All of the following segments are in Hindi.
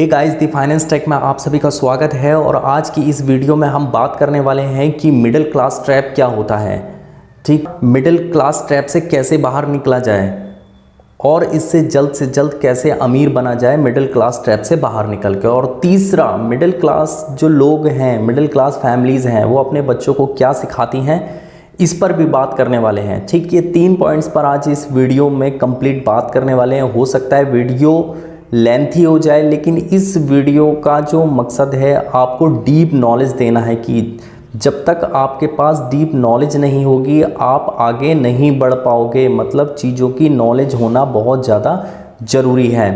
Hey guys, the finance tech में आप सभी का स्वागत है। और आज की इस वीडियो में हम बात करने वाले हैं कि मिडिल क्लास ट्रैप क्या होता है। ठीक, मिडिल क्लास ट्रैप से कैसे बाहर निकला जाए और इससे जल्द से जल्द कैसे अमीर बना जाए मिडिल क्लास ट्रैप से बाहर निकल के। और तीसरा, मिडिल क्लास जो लोग हैं, मिडिल क्लास फैमिलीज़ हैं, वो अपने बच्चों को क्या सिखाती हैं, इस पर भी बात करने वाले हैं। ठीक, ये 3 पॉइंट्स पर आज इस वीडियो में कंप्लीट बात करने वाले हैं। हो सकता है वीडियो लेंथी हो जाए, लेकिन इस वीडियो का जो मकसद है आपको डीप नॉलेज देना है कि जब तक आपके पास डीप नॉलेज नहीं होगी आप आगे नहीं बढ़ पाओगे। मतलब चीज़ों की नॉलेज होना बहुत ज़्यादा ज़रूरी है।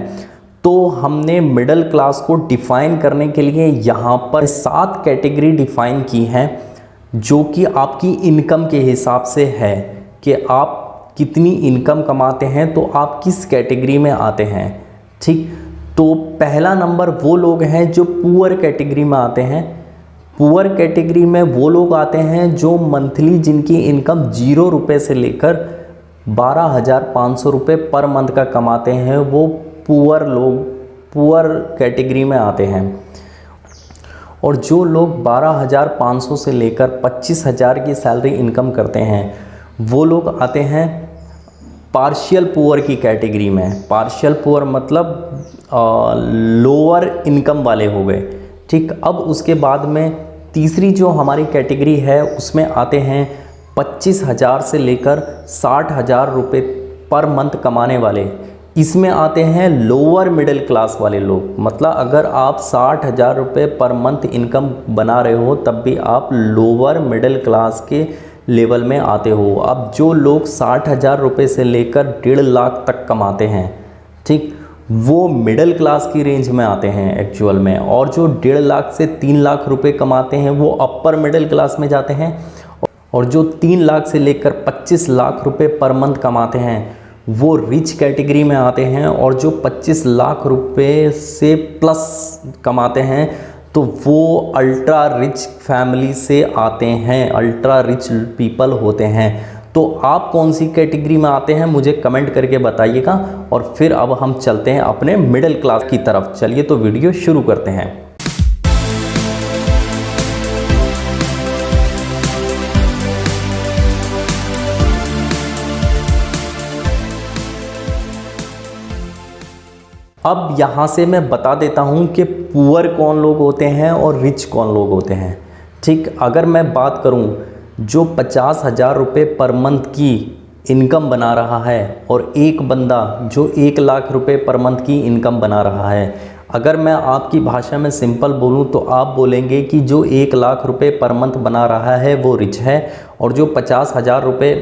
तो हमने मिडिल क्लास को डिफ़ाइन करने के लिए यहाँ पर 7 कैटेगरी डिफ़ाइन की हैं, जो कि आपकी इनकम के हिसाब से है कि आप कितनी इनकम कमाते हैं तो आप किस कैटेगरी में आते हैं। ठीक, तो पहला नंबर वो लोग हैं जो पुअर कैटेगरी में आते हैं। पुअर कैटेगरी में वो लोग आते हैं जो मंथली, जिनकी इनकम 0 रुपये से लेकर 12,500 रुपये पर मंथ का कमाते हैं, वो पुअर लोग पुअर कैटेगरी में आते हैं। और जो लोग 12,500 से लेकर 25,000 की सैलरी इनकम करते हैं, वो लोग आते हैं पार्शियल पुअर की कैटेगरी में। पार्शियल पुअर मतलब लोअर इनकम वाले हो गए। ठीक, अब उसके बाद में तीसरी जो हमारी कैटेगरी है उसमें आते हैं 25,000 से लेकर 60,000 रुपये पर मंथ कमाने वाले। इसमें आते हैं लोअर मिडिल क्लास वाले लोग। मतलब अगर आप 60,000 रुपये पर मंथ इनकम बना रहे हो तब भी आप लोअर मिडिल क्लास के लेवल में आते हो। अब जो लोग 60,000 रुपये से लेकर 1.5 लाख तक कमाते हैं, ठीक, वो मिडिल क्लास की रेंज में आते हैं एक्चुअल में। और जो 1.5 लाख से 3 लाख रुपए कमाते हैं वो अपर मिडिल क्लास में जाते हैं। और जो 3 लाख से लेकर 25 लाख रुपए पर मंथ कमाते हैं वो रिच कैटेगरी में आते हैं। और जो 25 लाख रुपए से प्लस कमाते हैं तो वो अल्ट्रा रिच फैमिली से आते हैं, अल्ट्रा रिच पीपल होते हैं। तो आप कौन सी कैटेगरी में आते हैं मुझे कमेंट करके बताइएगा। और फिर अब हम चलते हैं अपने मिडिल क्लास की तरफ। चलिए तो वीडियो शुरू करते हैं। अब यहाँ से मैं बता देता हूँ कि पुअर कौन लोग होते हैं और रिच कौन लोग होते हैं। ठीक, अगर मैं बात करूँ जो 50,000 रुपये पर मंथ की इनकम बना रहा है और एक बंदा जो 1 लाख रुपये पर मंथ की इनकम बना रहा है, अगर मैं आपकी भाषा में सिंपल बोलूँ तो आप बोलेंगे कि जो 1 लाख रुपये पर मंथ बना रहा है वो रिच है, और जो 50,000 रुपये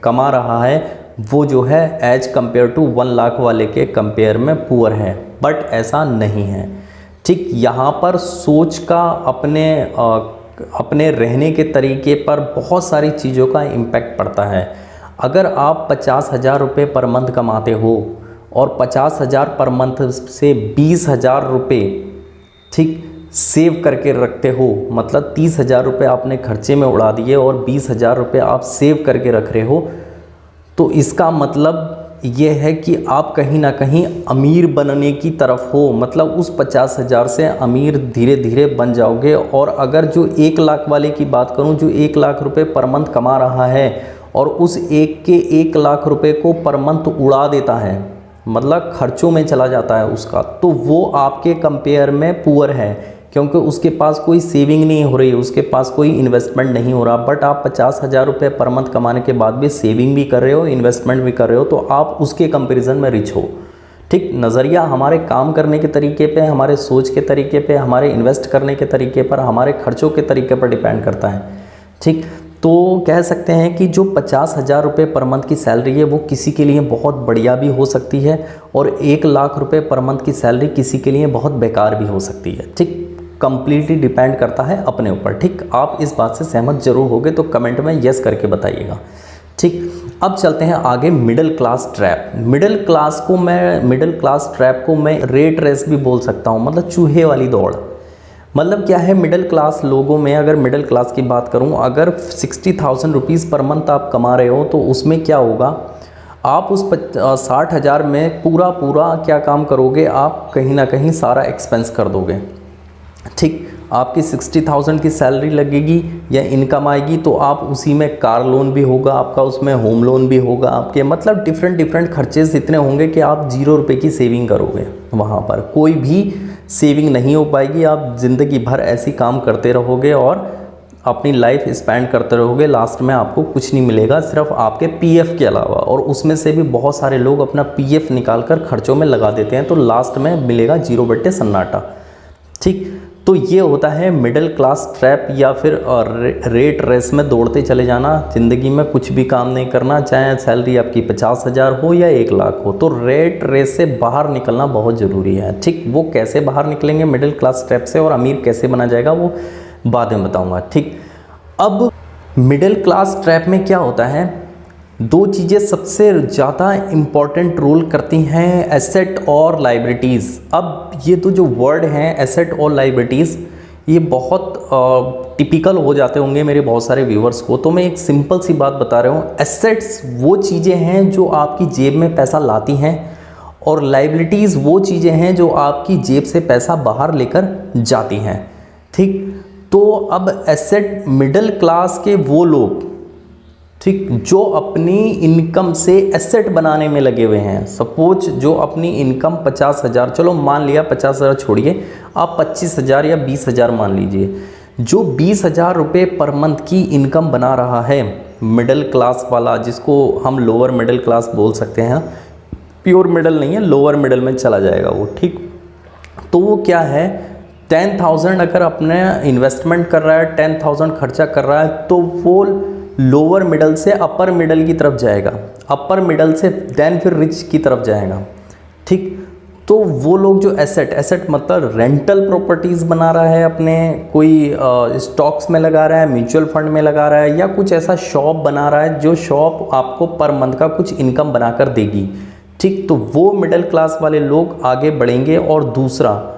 कमा रहा है वो जो है एज कंपेयर टू 1 लाख वाले के कंपेयर में पुअर है। बट ऐसा नहीं है। ठीक, यहाँ पर सोच का अपने रहने के तरीके पर बहुत सारी चीज़ों का इम्पैक्ट पड़ता है। अगर आप 50,000 रुपये पर मंथ कमाते हो और 50,000 पर मंथ से 20,000 रुपये ठीक सेव करके रखते हो, मतलब 30,000 रुपये आपने खर्चे में उड़ा दिए और 20,000 रुपये आप सेव करके रख रहे हो, तो इसका मतलब ये है कि आप कहीं ना कहीं अमीर बनने की तरफ हो। मतलब उस 50,000 से अमीर धीरे धीरे बन जाओगे। और अगर जो 1 लाख वाले की बात करूं, जो 1 लाख रुपए पर मंथ कमा रहा है और उस 1 लाख रुपए को पर मंथ उड़ा देता है, मतलब खर्चों में चला जाता है उसका, तो वो आपके कंपेयर में पुअर है, क्योंकि उसके पास कोई सेविंग नहीं हो रही, उसके पास कोई इन्वेस्टमेंट नहीं हो रहा। बट आप 50,000 रुपये पर मंथ कमाने के बाद भी सेविंग भी कर रहे हो, इन्वेस्टमेंट भी कर रहे हो, तो आप उसके कंपैरिजन में रिच हो। ठीक, नज़रिया हमारे काम करने के तरीके पे, हमारे सोच के तरीके पे, हमारे इन्वेस्ट करने के तरीके पर, हमारे खर्चों के तरीके पर डिपेंड करता है। ठीक, तो कह सकते हैं कि जो 50,000 रुपये पर मंथ की सैलरी है वो किसी के लिए बहुत बढ़िया भी हो सकती है, और 1 लाख रुपये पर मंथ की सैलरी किसी के लिए बहुत बेकार भी हो सकती है। ठीक, कंप्लीटली डिपेंड करता है अपने ऊपर। ठीक, आप इस बात से सहमत जरूर होगे तो कमेंट में यस करके बताइएगा। ठीक, अब चलते हैं आगे middle class trap. Middle class trap को मैं रेट रेस भी बोल सकता हूँ, मतलब चूहे वाली दौड़। मतलब क्या है, मिडिल क्लास लोगों में अगर मिडिल क्लास की बात करूँ, अगर 60,000 रुपीज़ पर मंथ आप कमा रहे हो तो उसमें क्या होगा, आप उस 60,000 में पूरा क्या काम करोगे, आप कहीं ना कहीं सारा एक्सपेंस कर दोगे। ठीक, आपकी 60,000 की सैलरी लगेगी या इनकम आएगी तो आप उसी में कार लोन भी होगा आपका, उसमें होम लोन भी होगा आपके, मतलब डिफरेंट खर्चेस इतने होंगे कि आप 0 रुपये की सेविंग करोगे। वहाँ पर कोई भी सेविंग नहीं हो पाएगी। आप ज़िंदगी भर ऐसी काम करते रहोगे और अपनी लाइफ स्पेंड करते रहोगे, लास्ट में आपको कुछ नहीं मिलेगा सिर्फ आपके पीएफ के अलावा। और उसमें से भी बहुत सारे लोग अपना पीएफ निकाल कर खर्चों में लगा देते हैं, तो लास्ट में मिलेगा 0 बटे सन्नाटा। ठीक, तो ये होता है मिडिल क्लास ट्रैप या फिर रेट रेस में दौड़ते चले जाना, ज़िंदगी में कुछ भी काम नहीं करना, चाहे सैलरी आपकी 50,000 हो या 1 लाख हो। तो रेट रेस से बाहर निकलना बहुत ज़रूरी है। ठीक, वो कैसे बाहर निकलेंगे मिडिल क्लास ट्रैप से और अमीर कैसे बना जाएगा वो बाद में बताऊंगा। ठीक, अब मिडिल क्लास ट्रैप में क्या होता है, 2 चीज़ें सबसे ज़्यादा इम्पॉर्टेंट रोल करती हैं, एसेट और लाइबिलिटीज़। अब ये तो जो वर्ड हैं एसेट और लाइबिलिटीज़, ये बहुत टिपिकल हो जाते होंगे मेरे बहुत सारे व्यूवर्स को, तो मैं एक सिंपल सी बात बता रहा हूँ। एसेट्स वो चीज़ें हैं जो आपकी जेब में पैसा लाती हैं, और लाइबिलिटीज़ वो चीज़ें हैं जो आपकी जेब से पैसा बाहर लेकर जाती हैं। ठीक, तो अब एसेट मिडिल क्लास के वो लोग, ठीक, जो अपनी इनकम से एसेट बनाने में लगे हुए हैं। सपोज जो अपनी इनकम 50,000, चलो मान लिया 50,000 छोड़िए, आप 25,000 या 20,000 मान लीजिए, जो 20,000 रुपये पर मंथ की इनकम बना रहा है मिडिल क्लास वाला, जिसको हम लोअर मिडिल क्लास बोल सकते हैं, प्योर मिडिल नहीं है, लोअर मिडिल में चला जाएगा वो। ठीक, तो वो क्या है, 10,000 अगर अपने इन्वेस्टमेंट कर रहा है, 10,000 खर्चा कर रहा है, तो वो लोअर मिडल से अपर मिडल की तरफ जाएगा, अपर मिडल से देन फिर रिच की तरफ जाएगा। ठीक, तो वो लोग जो एसेट मतलब रेंटल प्रॉपर्टीज़ बना रहा है, अपने कोई स्टॉक्स में लगा रहा है, म्यूचुअल फंड में लगा रहा है, या कुछ ऐसा शॉप बना रहा है जो शॉप आपको पर मंथ का कुछ इनकम बनाकर देगी। ठीक, तो वो मिडिल क्लास वाले लोग आगे बढ़ेंगे। और दूसरा,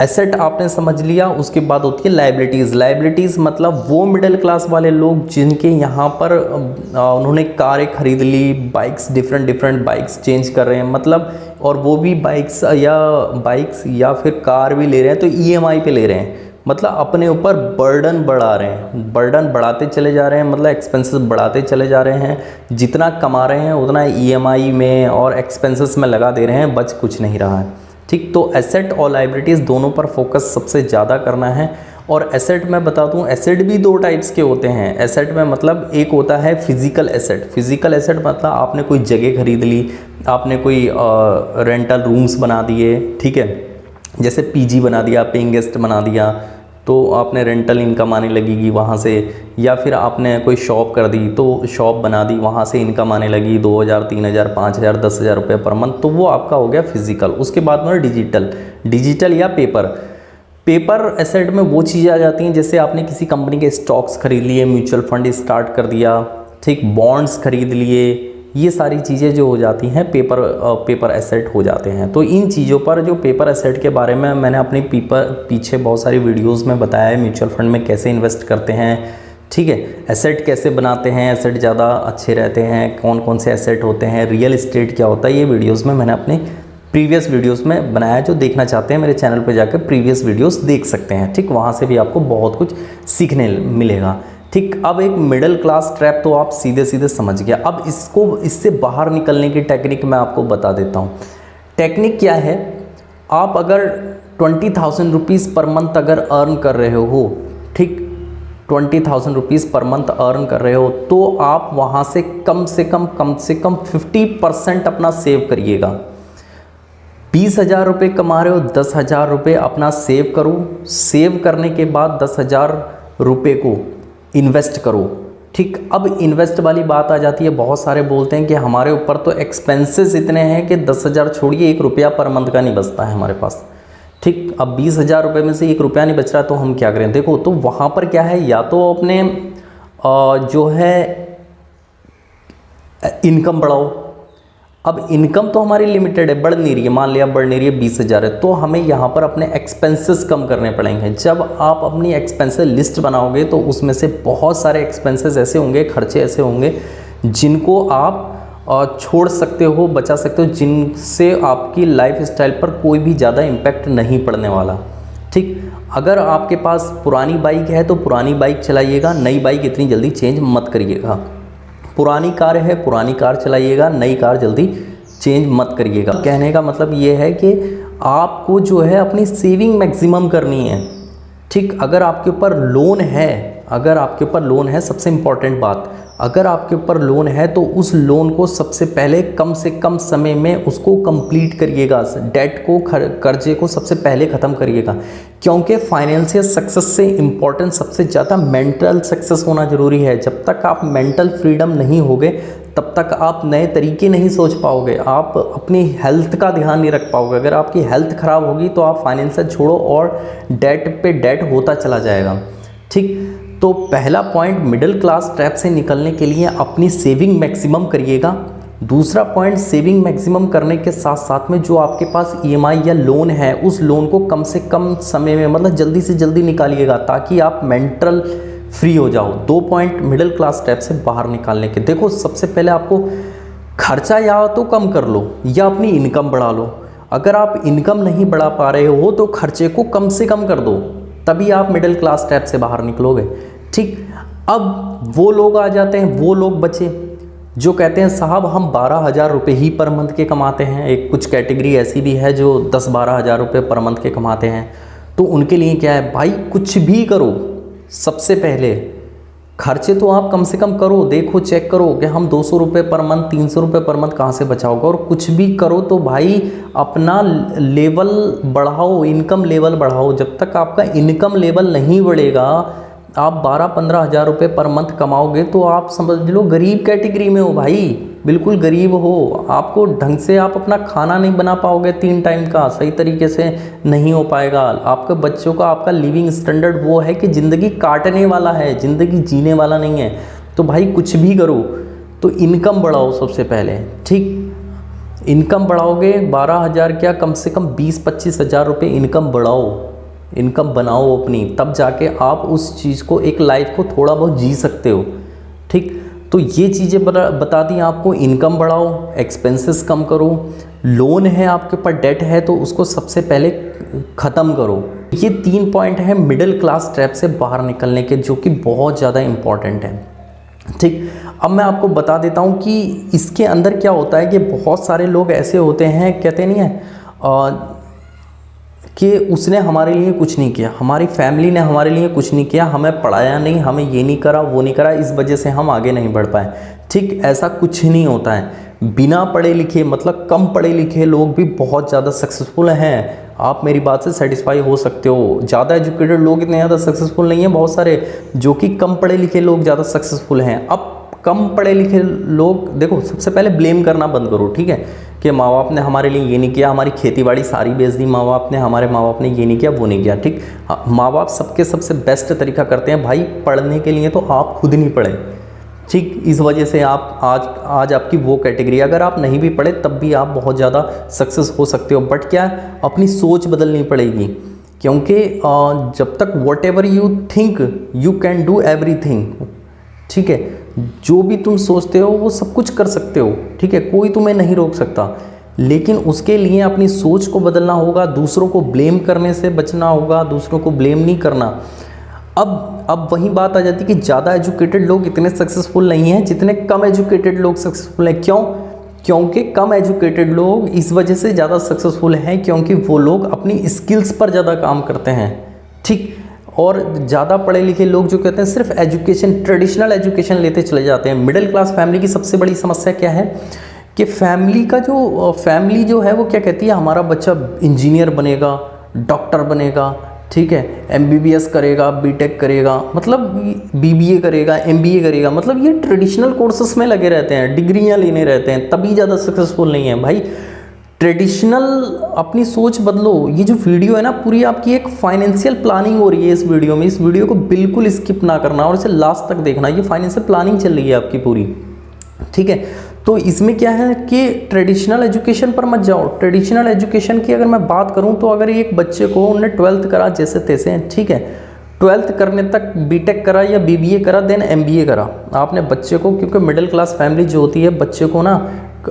एसेट आपने समझ लिया, उसके बाद होती है लाइबिलिटीज़। लाइबिलिटीज़ मतलब वो मिडिल क्लास वाले लोग जिनके यहाँ पर उन्होंने कारें खरीद ली, बाइक्स, डिफरेंट बाइक्स चेंज कर रहे हैं, मतलब, और वो भी बाइक्स या फिर कार भी ले रहे हैं तो ईएमआई पे ले रहे हैं, मतलब अपने ऊपर बर्डन बढ़ा रहे हैं, बर्डन बढ़ाते चले जा रहे हैं, मतलब एक्सपेंसेस बढ़ाते चले जा रहे हैं। जितना कमा रहे हैं उतना ईएमआई में और एक्सपेंसेस में लगा दे रहे हैं, बच कुछ नहीं रहा है। ठीक, तो एसेट और लाइबिलिटीज़ दोनों पर फोकस सबसे ज़्यादा करना है। और एसेट मैं बता दूं, एसेट भी 2 टाइप्स के होते हैं। एसेट में मतलब एक होता है फिजिकल एसेट। फिजिकल एसेट मतलब आपने कोई जगह खरीद ली, आपने कोई रेंटल रूम्स बना दिए, ठीक है, जैसे पीजी बना दिया, पेइंग गेस्ट बना दिया, तो आपने रेंटल इनकम आने लगेगी वहाँ से। या फिर आपने कोई शॉप कर दी तो शॉप बना दी, वहाँ से इनकम आने लगी 2,000, 3,000, 5,000, 10,000 रुपये पर मंथ, तो वो आपका हो गया फिजिकल। उसके बाद में डिजिटल या पेपर एसेट में वो चीज़ें आ जाती हैं जैसे आपने किसी कंपनी के स्टॉक्स खरीद लिए, म्यूचुअल फंड स्टार्ट कर दिया, ठीक, बॉन्ड्स खरीद लिए, ये सारी चीज़ें जो हो जाती हैं पेपर एसेट हो जाते हैं। तो इन चीज़ों पर, जो पेपर एसेट के बारे में मैंने अपनी पीछे बहुत सारी वीडियोस में बताया है, म्यूचुअल फंड में कैसे इन्वेस्ट करते हैं, ठीक है, एसेट कैसे बनाते हैं, एसेट ज़्यादा अच्छे रहते हैं, कौन कौन से एसेट होते हैं, रियल एस्टेट क्या होता है, ये वीडियोज़ में मैंने अपने प्रीवियस वीडियोस में बनाया है। जो देखना चाहते हैं मेरे चैनल पर जाकर प्रीवियस वीडियोस देख सकते हैं। ठीक, वहाँ से भी आपको बहुत कुछ सीखने मिलेगा। ठीक, अब एक मिडिल क्लास ट्रैप तो आप सीधे समझ गया। अब इससे बाहर निकलने की टेक्निक मैं आपको बता देता हूँ। टेक्निक क्या है, आप अगर 20,000 रुपीज़ पर मंथ अगर अर्न कर रहे हो, ठीक, 20,000 रुपीज़ पर मंथ अर्न कर रहे हो, तो आप वहाँ से कम से कम 50% अपना सेव करिएगा। 20,000 रुपये कमा रहे हो, 10,000 रुपये अपना सेव करो। सेव करने के बाद 10,000 रुपये को इन्वेस्ट करो। ठीक, अब इन्वेस्ट वाली बात आ जाती है। बहुत सारे बोलते हैं कि हमारे ऊपर तो एक्सपेंसेस इतने हैं कि 10,000 छोड़िए, 1 रुपया पर मंथ का नहीं बचता है हमारे पास। ठीक, अब 20,000 रुपये में से 1 रुपया नहीं बच रहा, तो हम क्या करें? देखो, तो वहाँ पर क्या है, या तो अपने जो है इनकम बढ़ाओ। अब इनकम तो हमारी लिमिटेड है, बढ़ नहीं रही है, मान लिया बढ़ नहीं रही है, 20,000 है, तो हमें यहाँ पर अपने एक्सपेंसेस कम करने पड़ेंगे। जब आप अपनी एक्सपेंसेस लिस्ट बनाओगे तो उसमें से बहुत सारे एक्सपेंसेस ऐसे होंगे, खर्चे ऐसे होंगे जिनको आप छोड़ सकते हो, बचा सकते हो, जिनसे आपकी लाइफ स्टाइल पर कोई भी ज़्यादा इम्पैक्ट नहीं पड़ने वाला। ठीक, अगर आपके पास पुरानी बाइक है तो पुरानी बाइक चलाइएगा, नई बाइक इतनी जल्दी चेंज मत करिएगा। पुरानी कार है, पुरानी कार चलाइएगा, नई कार जल्दी चेंज मत करिएगा। कहने का मतलब ये है कि आपको जो है अपनी सेविंग मैक्सिमम करनी है। ठीक, अगर आपके ऊपर लोन है, सबसे इम्पॉर्टेंट बात, अगर आपके ऊपर लोन है तो उस लोन को सबसे पहले कम से कम समय में उसको कंप्लीट करिएगा। डेट को, कर्जे को सबसे पहले ख़त्म करिएगा, क्योंकि फाइनेंशियल सक्सेस से इम्पॉर्टेंट सबसे ज़्यादा मेंटल सक्सेस होना ज़रूरी है। जब तक आप मेंटल फ्रीडम नहीं होगे तब तक आप नए तरीके नहीं सोच पाओगे, आप अपनी हेल्थ का ध्यान नहीं रख पाओगे। अगर आपकी हेल्थ ख़राब होगी तो आप फाइनेंशियल छोड़ो और डेट पे डेट होता चला जाएगा। ठीक, तो पहला पॉइंट, मिडिल क्लास ट्रैप से निकलने के लिए अपनी सेविंग मैक्सिमम करिएगा। दूसरा पॉइंट, सेविंग मैक्सिमम करने के साथ साथ में जो आपके पास ईएमआई या लोन है उस लोन को कम से कम समय में, मतलब जल्दी से जल्दी निकालिएगा, ताकि आप मेंटल फ्री हो जाओ। 2 पॉइंट मिडिल क्लास ट्रैप से बाहर निकालने के। देखो, सबसे पहले आपको खर्चा या तो कम कर लो या अपनी इनकम बढ़ा लो। अगर आप इनकम नहीं बढ़ा पा रहे हो तो खर्चे को कम से कम कर दो, तभी आप मिडिल क्लास ट्रैप से बाहर निकलोगे। ठीक, अब वो लोग आ जाते हैं, वो लोग बचे जो कहते हैं साहब हम 12,000 रुपये ही पर मंथ के कमाते हैं। एक कुछ कैटेगरी ऐसी भी है जो 10-12 हज़ार रुपये पर मंथ के कमाते हैं। तो उनके लिए क्या है भाई, कुछ भी करो, सबसे पहले खर्चे तो आप कम से कम करो। देखो, चेक करो कि हम 200 रुपये पर मंथ, 300 रुपये पर मंथ कहाँ से बचाओगे। और कुछ भी करो तो भाई अपना लेवल बढ़ाओ, इनकम लेवल बढ़ाओ। जब तक आपका इनकम लेवल नहीं बढ़ेगा, आप 12-15 हज़ार रुपये पर मंथ कमाओगे तो आप समझ लो गरीब कैटेगरी में हो भाई, बिल्कुल गरीब हो। आपको ढंग से आप अपना खाना नहीं बना पाओगे, 3 टाइम का सही तरीके से नहीं हो पाएगा। आपके बच्चों का, आपका लिविंग स्टैंडर्ड वो है कि ज़िंदगी काटने वाला है, ज़िंदगी जीने वाला नहीं है। तो भाई कुछ भी करो तो इनकम बढ़ाओ सबसे पहले। ठीक, इनकम बढ़ाओगे 12,000 क्या, कम से कम 20-25 हज़ार रुपये इनकम बढ़ाओ, इनकम बनाओ अपनी, तब जाके आप उस चीज़ को, एक लाइफ को थोड़ा बहुत जी सकते हो। ठीक, तो ये चीज़ें बता दी आपको। इनकम बढ़ाओ, एक्सपेंसेस कम करो, लोन है आपके ऊपर, डेट है तो उसको सबसे पहले ख़त्म करो। ये 3 पॉइंट हैं मिडिल क्लास ट्रैप से बाहर निकलने के, जो कि बहुत ज़्यादा इम्पॉर्टेंट है। ठीक, अब मैं आपको बता देता हूँ कि इसके अंदर क्या होता है कि बहुत सारे लोग ऐसे होते हैं, कहते नहीं है कि उसने हमारे लिए कुछ नहीं किया, हमारी फैमिली ने हमारे लिए कुछ नहीं किया, हमें पढ़ाया नहीं, हमें ये नहीं करा, वो नहीं करा, इस वजह से हम आगे नहीं बढ़ पाए। ठीक, ऐसा कुछ नहीं होता है। बिना पढ़े लिखे, मतलब कम पढ़े लिखे लोग भी बहुत ज़्यादा सक्सेसफुल हैं। आप मेरी बात से सेटिस्फाई हो सकते हो। ज़्यादा एजुकेटेड लोग इतने ज़्यादा सक्सेसफुल नहीं हैं, बहुत सारे जो कि कम पढ़े लिखे लोग ज़्यादा सक्सेसफुल हैं। अब कम पढ़े लिखे लोग, देखो, सबसे पहले ब्लेम करना बंद करो। ठीक है, कि माँ बाप ने हमारे लिए ये नहीं किया, हमारी खेती बाड़ी सारी बेच दी माँ बाप ने, हमारे माँ बाप ने ये नहीं किया, वो नहीं किया। ठीक, माँ बाप सबसे बेस्ट तरीका करते हैं भाई पढ़ने के लिए, तो आप खुद नहीं पढ़े। ठीक, इस वजह से आप आज आपकी वो कैटेगरी, अगर आप नहीं भी पढ़े तब भी आप बहुत ज़्यादा सक्सेस हो सकते हो। बट क्या, अपनी सोच बदलनी पड़ेगी, क्योंकि जब तक what ever you think you can do everything. ठीक है, जो भी तुम सोचते हो वो सब कुछ कर सकते हो। ठीक है, कोई तुम्हें नहीं रोक सकता, लेकिन उसके लिए अपनी सोच को बदलना होगा, दूसरों को ब्लेम करने से बचना होगा, दूसरों को ब्लेम नहीं करना। अब वही बात आ जाती है कि ज़्यादा एजुकेटेड लोग इतने सक्सेसफुल नहीं हैं जितने कम एजुकेटेड लोग सक्सेसफुल हैं। क्यों? क्योंकि कम एजुकेटेड लोग इस वजह से ज़्यादा सक्सेसफुल हैं क्योंकि वो लोग अपनी स्किल्स पर ज़्यादा काम करते हैं। ठीक, और ज़्यादा पढ़े लिखे लोग जो कहते हैं सिर्फ एजुकेशन, ट्रेडिशनल एजुकेशन लेते चले जाते हैं। मिडिल क्लास फैमिली की सबसे बड़ी समस्या क्या है कि फैमिली जो है वो क्या कहती है, हमारा बच्चा इंजीनियर बनेगा, डॉक्टर बनेगा, ठीक है, MBBS करेगा, बीटेक करेगा, मतलब BBA करेगा, MBA करेगा, मतलब ये ट्रेडिशनल कोर्सेस में लगे रहते हैं, डिग्रियां लेने रहते हैं, तभी ज़्यादा सक्सेसफुल नहीं है। भाई ट्रेडिशनल, अपनी सोच बदलो। ये जो वीडियो है ना पूरी आपकी एक फाइनेंशियल प्लानिंग हो रही है इस वीडियो में। इस वीडियो को बिल्कुल स्किप ना करना और इसे लास्ट तक देखना। ये फाइनेंशियल प्लानिंग चल रही है आपकी पूरी, ठीक है। तो इसमें क्या है कि ट्रेडिशनल एजुकेशन पर मत जाओ। ट्रेडिशनल एजुकेशन की अगर मैं बात करूं तो अगर एक बच्चे को उन्होंने 12th करा जैसे तैसे, ठीक है, 12th करने तक बीटेक करा या बीबीए करा देन एमबीए करा आपने बच्चे को, क्योंकि मिडिल क्लास फैमिली जो होती है बच्चे को ना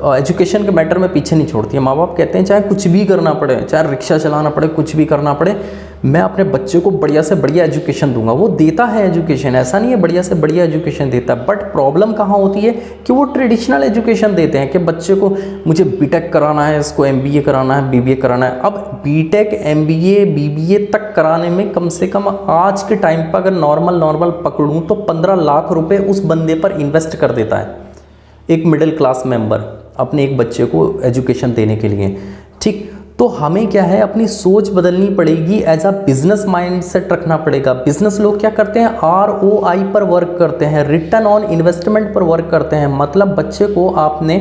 एजुकेशन के मैटर में पीछे नहीं छोड़ती है। माँ बाप कहते हैं चाहे कुछ भी करना पड़े, चाहे रिक्शा चलाना पड़े, कुछ भी करना पड़े, मैं अपने बच्चे को बढ़िया से बढ़िया एजुकेशन दूंगा। वो देता है एजुकेशन, ऐसा नहीं है बढ़िया से बढ़िया एजुकेशन देता है, बट प्रॉब्लम कहाँ होती है कि वो ट्रेडिशनल एजुकेशन देते हैं कि बच्चे को मुझे बीटेक कराना है, इसको एमबीए कराना है, बीबीए कराना है। अब बीटेक एमबीए बीबीए तक कराने में कम से कम आज के टाइम पर अगर नॉर्मल पकड़ूँ तो 15 लाख रुपये उस बंदे पर इन्वेस्ट कर देता है एक मिडिल क्लास मेंबर अपने एक बच्चे को एजुकेशन देने के लिए। ठीक, तो हमें क्या है अपनी सोच बदलनी पड़ेगी, एज अ बिजनेस माइंडसेट रखना पड़ेगा। बिजनेस लोग क्या करते हैं, ROI पर वर्क करते हैं, रिटर्न ऑन इन्वेस्टमेंट पर वर्क करते हैं। मतलब बच्चे को आपने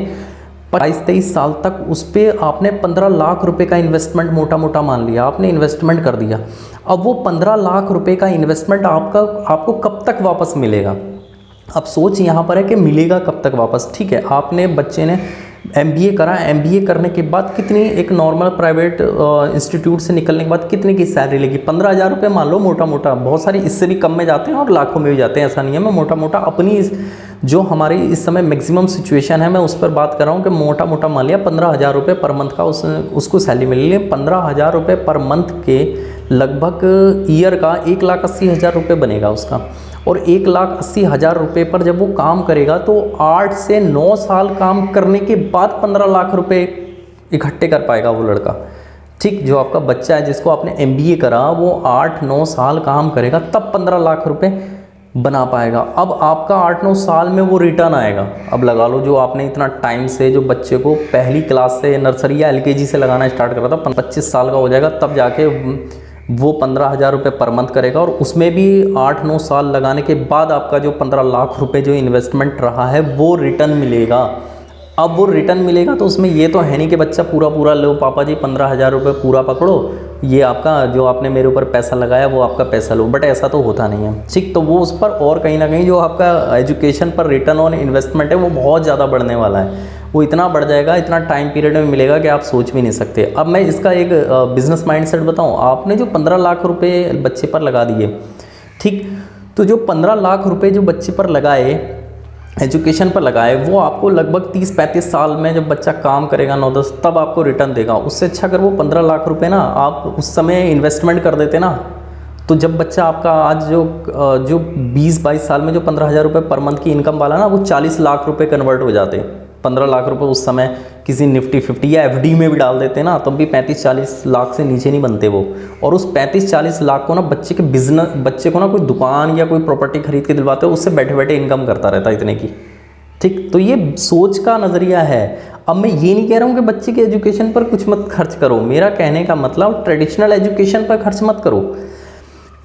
22-23 साल तक उस पर आपने 15 लाख रुपए का इन्वेस्टमेंट मोटा मोटा मान लिया, आपने इन्वेस्टमेंट कर दिया। अब वो 15 लाख रुपए का इन्वेस्टमेंट आपको कब तक वापस मिलेगा। अब सोच यहाँ पर है कि मिलेगा कब तक वापस। ठीक है, आपने बच्चे ने एमबीए करा, एमबीए करने के बाद कितनी, एक नॉर्मल प्राइवेट इंस्टीट्यूट से निकलने के बाद कितने की सैलरी लेगी, 15,000 रुपये मान लो मोटा मोटा। बहुत सारी इससे भी कम में जाते हैं और लाखों में भी जाते हैं, ऐसा नहीं है। मैं मोटा मोटा अपनी जो हमारी इस समय मैक्सिमम सिचुएशन है मैं उस पर बात कर रहा हूँ कि मोटा मोटा मान लिया 15,000 रुपये पर मंथ का उसको सैलरी मिल रही है। 15,000 रुपये पर मंथ के लगभग ईयर का 1,80,000 रुपये बनेगा उसका। और 1,80,000 रुपये पर जब वो काम करेगा तो 8 से 9 साल काम करने के बाद 15 लाख रुपये इकट्ठे कर पाएगा वो लड़का। ठीक, जो आपका बच्चा है जिसको आपने एमबीए करा वो 8-9 साल काम करेगा तब 15 लाख रुपये बना पाएगा। अब आपका 8-9 साल में वो रिटर्न आएगा। अब लगा लो जो आपने इतना टाइम से जो बच्चे को पहली क्लास से नर्सरी या एलकेजी से लगाना स्टार्ट करा था, 25 साल का हो जाएगा तब जाके वो 15,000 रुपये पर मंथ करेगा। और उसमें भी 8-9 साल लगाने के बाद आपका जो 15 लाख रुपए जो इन्वेस्टमेंट रहा है वो रिटर्न मिलेगा। अब वो रिटर्न मिलेगा तो उसमें ये तो है नहीं कि बच्चा पूरा लो पापा जी 15,000 रुपये पूरा पकड़ो, ये आपका जो आपने मेरे ऊपर पैसा लगाया वो आपका पैसा लो, बट ऐसा तो होता नहीं है। ठीक, तो वो उस पर और कहीं ना कहीं जो आपका एजुकेशन पर रिटर्न ऑन इन्वेस्टमेंट है वो बहुत ज़्यादा बढ़ने वाला है। वो इतना बढ़ जाएगा, इतना टाइम पीरियड में मिलेगा कि आप सोच भी नहीं सकते। अब मैं इसका एक बिजनेस माइंडसेट बताऊं, आपने जो 15 लाख रुपए बच्चे पर लगा दिए, ठीक, तो जो 15 लाख रुपए जो बच्चे पर लगाए, एजुकेशन पर लगाए, वो आपको लगभग 30-35 साल में जब बच्चा काम करेगा 9-10 तब आपको रिटर्न देगा। उससे अच्छा अगर वो 15 लाख रुपए ना आप उस समय इन्वेस्टमेंट कर देते ना, तो जब बच्चा आपका आज जो 20-22 साल में जो 15,000 रुपये पर मंथ की इनकम वाला ना वो 40 लाख रुपए कन्वर्ट हो जाते। 15 लाख रुपए उस समय किसी निफ्टी 50 या एफडी में भी डाल देते ना, तब भी 35-40 लाख से नीचे नहीं बनते वो। और उस 35-40 लाख को ना बच्चे को ना कोई दुकान या कोई प्रॉपर्टी खरीद के दिलवाते हो, उससे बैठे बैठे इनकम करता रहता है इतने की। ठीक, तो ये सोच का नज़रिया है। अब मैं ये नहीं कह रहा हूँ कि बच्चे के एजुकेशन पर कुछ मत खर्च करो, मेरा कहने का मतलब ट्रेडिशनल एजुकेशन पर खर्च मत करो,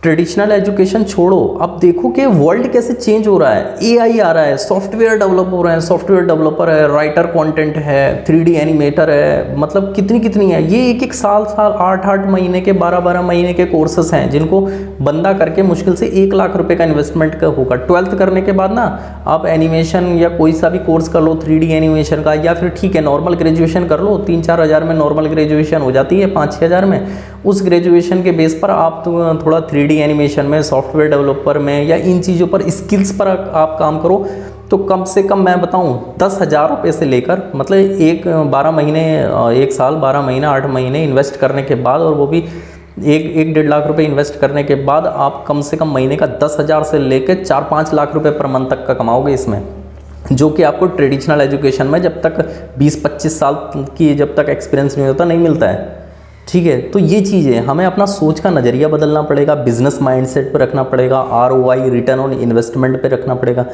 ट्रेडिशनल एजुकेशन छोड़ो। अब देखो कि वर्ल्ड कैसे चेंज हो रहा है, एआई आ रहा है, सॉफ्टवेयर डेवलप हो रहे हैं, सॉफ्टवेयर डेवलपर है, राइटर कंटेंट है, 3D एनिमेटर है, मतलब कितनी है। ये एक साल 8-8 महीने के 12-12 महीने के कोर्सेस हैं जिनको बंदा करके मुश्किल से 1 लाख रुपए का इन्वेस्टमेंट का होगा। 12th करने के बाद ना आप एनिमेशन या कोई सा भी कोर्स कर लो 3D एनिमेशन का, या फिर ठीक है नॉर्मल ग्रेजुएशन कर लो, 3-4 हज़ार में नॉर्मल ग्रेजुएशन हो जाती है, 5-6 हज़ार में। उस ग्रेजुएशन के बेस पर आप थोड़ा 3D एनिमेशन में, सॉफ्टवेयर डेवलपर में या इन चीज़ों पर, स्किल्स पर आप काम करो तो कम से कम मैं बताऊं 10,000 रुपये से लेकर, मतलब 12 महीने, 1 साल 12 महीना 8 महीने इन्वेस्ट करने के बाद, और वो भी 1-1.5 लाख रुपए इन्वेस्ट करने के बाद आप कम से कम महीने का 10,000 से लेकर 4-5 लाख रुपए पर मंथ तक का कमाओगे इसमें, जो कि आपको ट्रेडिशनल एजुकेशन में जब तक 20-25 साल की जब तक एक्सपीरियंस नहीं होता नहीं मिलता है। ठीक है, तो ये चीज़ें हमें अपना सोच का नज़रिया बदलना पड़ेगा, बिजनेस माइंडसेट पे रखना पड़ेगा, ROI रिटर्न ऑन इन्वेस्टमेंट पे रखना पड़ेगा।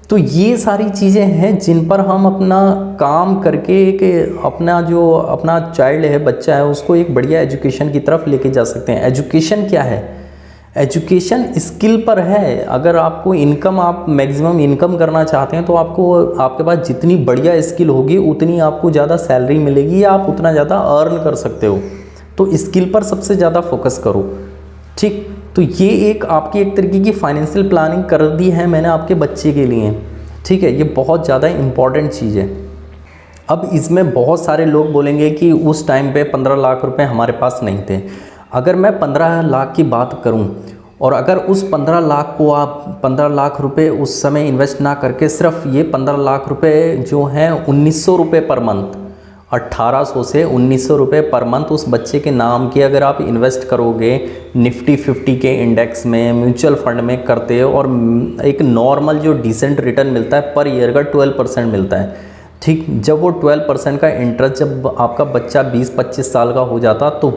तो ये सारी चीज़ें हैं जिन पर हम अपना काम करके कि अपना चाइल्ड है, बच्चा है, उसको एक बढ़िया एजुकेशन की तरफ लेके जा सकते हैं। एजुकेशन क्या है? एजुकेशन स्किल पर है। अगर आपको आप मैक्सिमम इनकम करना चाहते हैं तो आपके पास जितनी बढ़िया स्किल होगी उतनी आपको ज़्यादा सैलरी मिलेगी या आप उतना ज़्यादा अर्न कर सकते हो। तो स्किल पर सबसे ज़्यादा फोकस करो। ठीक, तो ये आपकी एक तरीके की फाइनेंशियल प्लानिंग कर दी है मैंने आपके बच्चे के लिए। ठीक है, ये बहुत ज़्यादा इम्पॉर्टेंट चीज़ है। अब इसमें बहुत सारे लोग बोलेंगे कि उस टाइम पे 15 लाख रुपए हमारे पास नहीं थे। अगर मैं 15 लाख की बात करूं और अगर उस 15 लाख को आप 15 लाख रुपए उस समय इन्वेस्ट ना करके सिर्फ ये 15 लाख रुपए जो हैं 1900 रुपये पर मंथ, 1800 से 1900 रुपये पर मंथ उस बच्चे के नाम की अगर आप इन्वेस्ट करोगे निफ्टी 50 के इंडेक्स में, म्यूचुअल फंड में करते हो, और एक नॉर्मल जो डिसेंट रिटर्न मिलता है पर ईयर का 12% मिलता है, ठीक। जब वो 12% का इंटरेस्ट जब आपका बच्चा 20-25 साल का हो जाता तो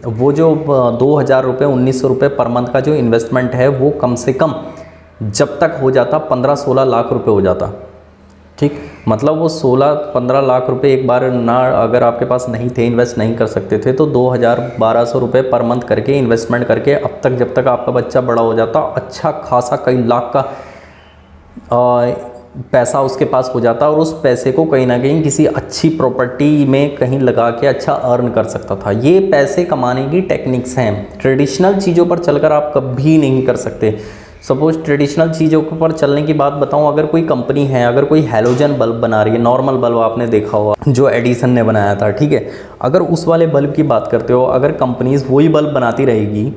वो जो 2000 रुपये 1900 रुपये पर मंथ का जो इन्वेस्टमेंट है वो कम से कम जब तक हो जाता 15-16 लाख रुपए हो जाता, ठीक। मतलब वो 16-15 लाख रुपए एक बार ना अगर आपके पास नहीं थे, इन्वेस्ट नहीं कर सकते थे, तो 2000-1200 रुपये पर मंथ करके इन्वेस्टमेंट करके अब तक जब तक आपका बच्चा बड़ा हो जाता अच्छा खासा कई लाख का पैसा उसके पास हो जाता और उस पैसे को कहीं ना कहीं किसी अच्छी प्रॉपर्टी में कहीं लगा के अच्छा अर्न कर सकता था। ये पैसे कमाने की टेक्निक्स हैं, ट्रेडिशनल चीज़ों पर चलकर आप कभी नहीं कर सकते। सपोज ट्रेडिशनल चीज़ों पर चलने की बात बताऊं, अगर कोई कंपनी है, अगर कोई हैलोजन बल्ब बना रही है, नॉर्मल बल्ब आपने देखा होगा जो एडिसन ने बनाया था, ठीक है, अगर उस वाले बल्ब की बात करते हो, अगर कंपनीज वही बल्ब बनाती रहेगी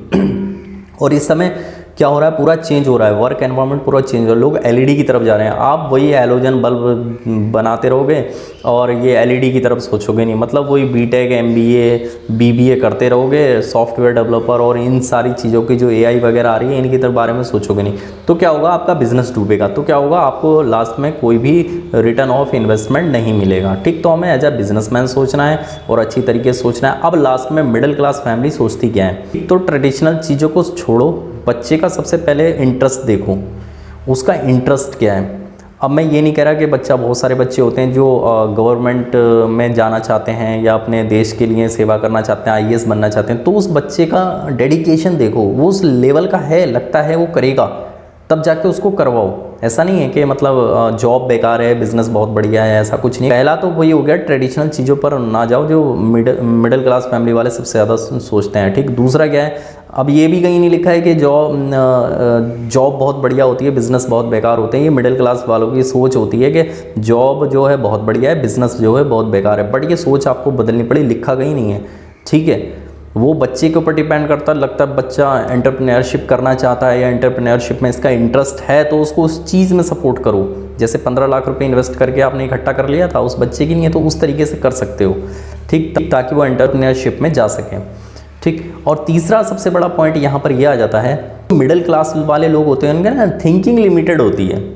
और इस समय क्या हो रहा है, पूरा चेंज हो रहा है, वर्क एनवायरनमेंट पूरा चेंज हो रहा है, लोग एलईडी की तरफ जा रहे हैं, आप वही हैलोजन बल्ब बनाते रहोगे और ये एलईडी की तरफ सोचोगे नहीं। मतलब वही बीटेक, एमबीए, बीबीए करते रहोगे, सॉफ्टवेयर डेवलपर और इन सारी चीज़ों की जो एआई वगैरह आ रही है इनकी तरफ बारे में सोचोगे नहीं, तो क्या होगा, आपका बिजनेस डूबेगा। तो क्या होगा, आपको लास्ट में कोई भी रिटर्न ऑफ इन्वेस्टमेंट नहीं मिलेगा, ठीक। तो हमें एज अ बिजनेसमैन सोचना है और अच्छी तरीके से सोचना है। अब लास्ट में मिडिल क्लास फैमिली सोचती क्या है, तो ट्रेडिशनल चीज़ों को छोड़ो, बच्चे का सबसे पहले इंटरेस्ट देखो, उसका इंटरेस्ट क्या है। अब मैं ये नहीं कह रहा कि बच्चा, बहुत सारे बच्चे होते हैं जो गवर्नमेंट में जाना चाहते हैं या अपने देश के लिए सेवा करना चाहते हैं, आईएएस बनना चाहते हैं, तो उस बच्चे का डेडिकेशन देखो, वो उस लेवल का है, लगता है वो करेगा, तब जाके उसको करवाओ। ऐसा नहीं है कि मतलब जॉब बेकार है, बिजनेस बहुत बढ़िया है, ऐसा कुछ नहीं। पहला तो वही हो गया, ट्रेडिशनल चीज़ों पर ना जाओ जो मिडिल क्लास फैमिली वाले सबसे ज़्यादा सोचते हैं, ठीक। दूसरा क्या है, अब ये भी कहीं नहीं लिखा है कि जॉब बहुत बढ़िया होती है, बिज़नेस बहुत बेकार होते हैं। ये मिडिल क्लास वालों की सोच होती है कि जॉब जो है बहुत बढ़िया है, बिज़नेस जो है बहुत बेकार है, बट ये सोच आपको बदलनी पड़ी, लिखा कहीं नहीं है, ठीक है। वो बच्चे के ऊपर डिपेंड करता है, लगता है बच्चा एंटरप्रेन्योरशिप करना चाहता है या एंटरप्रेन्योरशिप में इसका इंटरेस्ट है तो उसको उस चीज़ में सपोर्ट करो। जैसे 15 लाख रुपए इन्वेस्ट करके आपने इकट्ठा कर लिया था, उस बच्चे की नहीं है तो उस तरीके से कर सकते हो, ठीक, ताकि वो एंटरप्रेन्योरशिप में जा सकें, ठीक। और तीसरा सबसे बड़ा पॉइंट यहाँ पर यह आ जाता है, मिडिल क्लास वाले लोग होते हैं उनका ना थिंकिंग लिमिटेड होती है।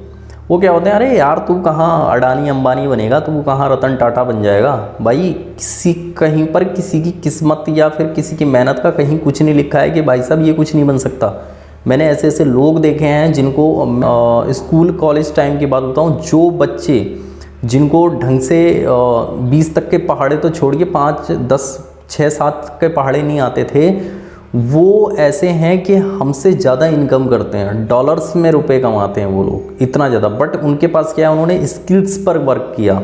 वो क्या होते हैं, अरे यार तू कहाँ अडानी अंबानी बनेगा, तू कहाँ रतन टाटा बन जाएगा। भाई किसी कहीं पर किसी की किस्मत या फिर किसी की मेहनत का कहीं कुछ नहीं लिखा है कि भाई साहब ये कुछ नहीं बन सकता। मैंने ऐसे ऐसे लोग देखे हैं जिनको स्कूल कॉलेज टाइम की बात बताऊँ, जो बच्चे जिनको ढंग से 20 तक के पहाड़े तो छोड़िए, 5, 10, 6, 7 के पहाड़े नहीं आते थे, वो ऐसे हैं कि हमसे ज़्यादा इनकम करते हैं, डॉलर्स में रुपए कमाते हैं वो लोग, इतना ज़्यादा। बट उनके पास क्या है, उन्होंने स्किल्स पर वर्क किया,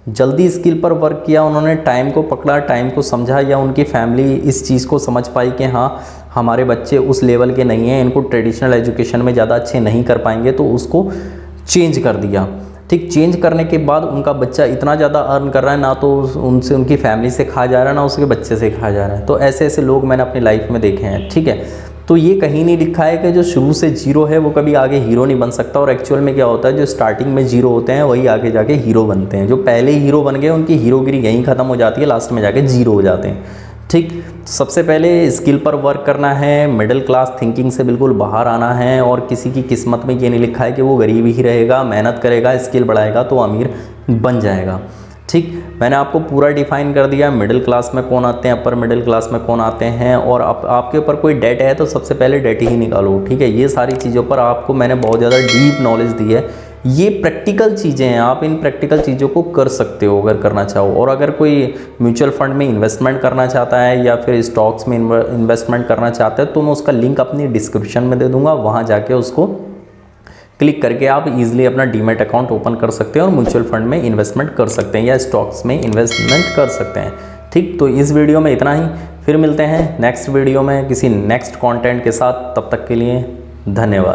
जल्दी स्किल पर वर्क किया, उन्होंने टाइम को पकड़ा, टाइम को समझा, या उनकी फैमिली इस चीज़ को समझ पाई कि हाँ हमारे बच्चे उस लेवल के नहीं हैं, इनको ट्रेडिशनल एजुकेशन में ज़्यादा अच्छे नहीं कर पाएंगे, तो उसको चेंज कर दिया, ठीक। चेंज करने के बाद उनका बच्चा इतना ज़्यादा अर्न कर रहा है, ना तो उनसे उनकी फैमिली से खा जा रहा है, ना उसके बच्चे से खा जा रहा है। तो ऐसे ऐसे लोग मैंने अपनी लाइफ में देखे हैं, ठीक है। तो ये कहीं नहीं लिखा है कि जो शुरू से जीरो है वो कभी आगे हीरो नहीं बन सकता। और एक्चुअल में क्या होता है, जो स्टार्टिंग में जीरो होते हैं वही आगे जाके हीरो बनते हैं। जो पहले हीरो बन गए उनकी हीरोगिरी यहीं ख़त्म हो जाती है, लास्ट में जाके जीरो हो जाते हैं, ठीक। सबसे पहले स्किल पर वर्क करना है, मिडिल क्लास थिंकिंग से बिल्कुल बाहर आना है, और किसी की किस्मत में ये नहीं लिखा है कि वो गरीब ही रहेगा, मेहनत करेगा, स्किल बढ़ाएगा तो अमीर बन जाएगा, ठीक। मैंने आपको पूरा डिफाइन कर दिया, मिडिल क्लास में कौन आते हैं, अपर मिडिल क्लास में कौन आते हैं, और आपके ऊपर कोई डेट है तो सबसे पहले डेट ही निकालो, ठीक है। ये सारी चीज़ों पर आपको मैंने बहुत ज़्यादा डीप नॉलेज दी है। ये प्रैक्टिकल चीज़ें हैं, आप इन प्रैक्टिकल चीज़ों को कर सकते हो अगर करना चाहो। और अगर कोई म्यूचुअल फंड में इन्वेस्टमेंट करना चाहता है या फिर स्टॉक्स में इन्वेस्टमेंट करना चाहता है तो मैं उसका लिंक अपनी डिस्क्रिप्शन में दे दूंगा, वहाँ जाके उसको क्लिक करके आप इजीली अपना डीमैट अकाउंट ओपन कर सकते हैं और म्यूचुअल फंड में इन्वेस्टमेंट कर सकते हैं या स्टॉक्स में इन्वेस्टमेंट कर सकते हैं, ठीक। तो इस वीडियो में इतना ही, फिर मिलते हैं नेक्स्ट वीडियो में किसी नेक्स्ट कंटेंट के साथ। तब तक के लिए धन्यवाद।